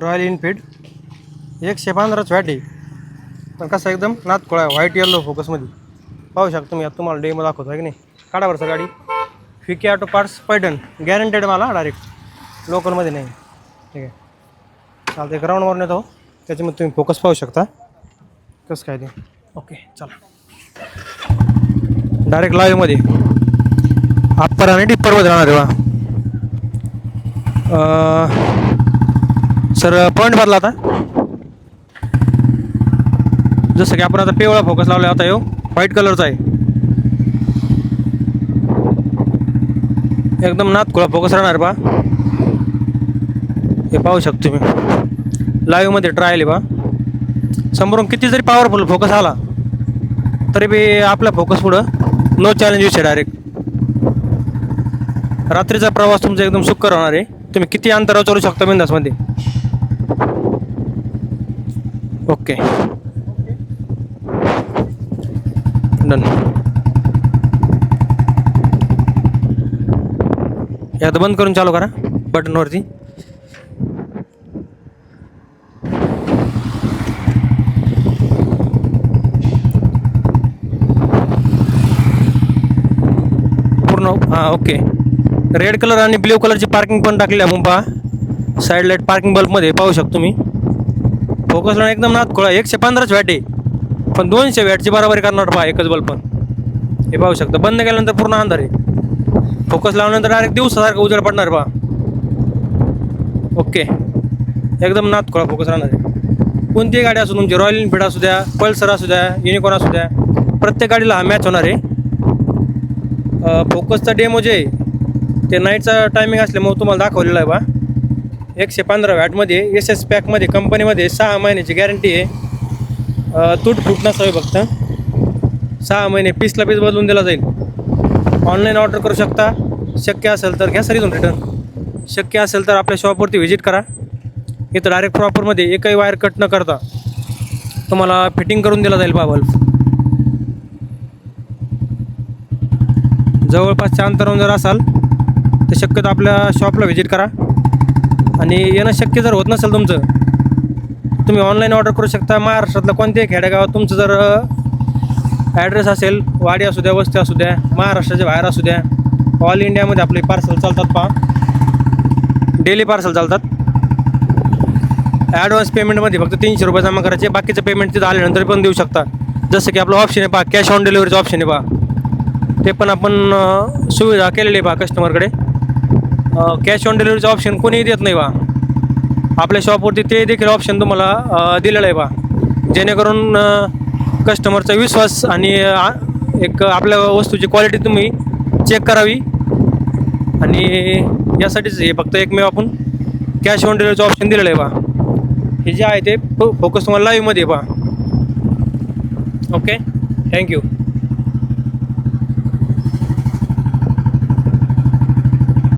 Royal Enfield 115 watt आहे, पण कसं एकदम नादखोळा आहे, व्हाईट येल्लो फोकसमध्ये पाहू शकता तुम्ही. आता तुम्हाला डेमो दाखवतो आहे की नाही. काढा बरं गाडी. फिके ऑटो पार्ट्स पैठण, गॅरंटेड मला डायरेक्ट, लोकलमध्ये नाही. ठीक आहे, चालतं. ग्राउंडवर नेतो, त्याच्यामध्ये तुम्ही फोकस पाहू शकता कसं काय ते. ओके चला, डायरेक्ट लाईव्हमध्ये अप्पर आणि डिप्परमध्ये राहणार आहे बा. सर पॉईंट भरला आता. जसं की आपण आता पिवळा फोकस लावला आता, यो व्हाईट कलरचा आहे, एकदम नादखोळा फोकस राहणार बा. हे पाहू शकतो मी लाईव्हमध्ये ट्रायल आहे बा. समोरून किती जरी पॉवरफुल फोकस आला तरी बी आपल्या फोकस पुढं नो चॅलेंज विषय. डायरेक्ट रात्रीचा प्रवास तुमचा एकदम सुखकर होणार आहे. तुम्ही किती अंतरावर चालू शकता बिंदासमध्ये. Okay done. आता बंद करून चालू करा बटनवरती. पूर्ण हां ओके. रेड कलर आणि ब्ल्यू कलरची पार्किंग पण टाकली आहे मुंबा. साईड लाईट पार्किंग बल्बमध्ये पाहू शकतो मी. फोकसला एकदम नादखोळा. 115 वॅट आहे, पण 200 वॅटची बराबरी करणार पहा एकच बल्ब. पण हे पाहू शकता. बंद केल्यानंतर पूर्ण अंधार आहे. फोकस लावल्यानंतर डायरेक्ट दिवसासारखं उजेड पडणार पहा. ओके, एकदम नादखोळा फोकस राहणार आहे. कोणतीही गाडी असू तुमची, रॉयल एनफील्ड असू द्या, पल्सर असू द्या, युनिकॉर्न असू द्या, प्रत्येक गाडीला हा मॅच होणार आहे. फोकसचा डेमो जे आहे ते नाईटचा टायमिंग असल्यामुळे तुम्हाला दाखवलेला आहे बा. 115 वॅटमध्ये SS पॅकमध्ये कंपनीमध्ये 6 महिन्याची गॅरंटी आहे. तूट फूट नसावी फक्त. 6 महिने पीसला पीस बदलून दिला जाईल. ऑनलाईन ऑर्डर करू शकता. शक्य असेल तर घ्या सर इथून रिटर्न. शक्य असेल तर आपल्या शॉपवरती व्हिजिट करा. इथं डायरेक्ट प्रॉपरमध्ये एकही वायर कट न करता तुम्हाला फिटिंग करून दिला जाईल बा बल्ब. जवळपासच्या अंतरावरून जर असाल तर शक्यतो आपल्या शॉपला व्हिजिट करा. आणि येणं शक्य जर होत नसेल तुमचं, तुम्ही ऑनलाईन ऑर्डर करू शकता. महाराष्ट्रातल्या कोणत्याही खेडेगावात तुमचं जर ॲड्रेस असेल, वाडी असू द्या, वस्ती असू द्या, महाराष्ट्राच्या बाहेर असू द्या, ऑल इंडियामध्ये आपले पार्सल चालतात पहा. डेली पार्सल चालतात. ॲडव्हान्स पेमेंटमध्ये फक्त 300 रुपये जमा करायचे. बाकीचं पेमेंट तिथं आल्यानंतर पण देऊ शकता. जसं की आपलं ऑप्शन आहे पहा, कॅश ऑन डिलिव्हरीचं ऑप्शन आहे पहा. ते पण आपण सुविधा केलेली आहे पहा कस्टमरकडे. कॅश ऑन डिलिव्हरीचं ऑप्शन कोणीही देत नाही बा. आपल्या शॉपवरती ते देखील ऑप्शन तुम्हाला दिलेलं आहे बा, जेणेकरून कस्टमरचा विश्वास आणि एक आपल्या वस्तूची क्वालिटी तुम्ही चेक करावी. आणि यासाठीच हे फक्त एकमेव आपण कॅश ऑन डिलिव्हरीचं ऑप्शन दिलेलं आहे बा. हे जे आहे ते फोकस तुम्हाला लाईव्हमध्ये आहे बा. Okay, thank you.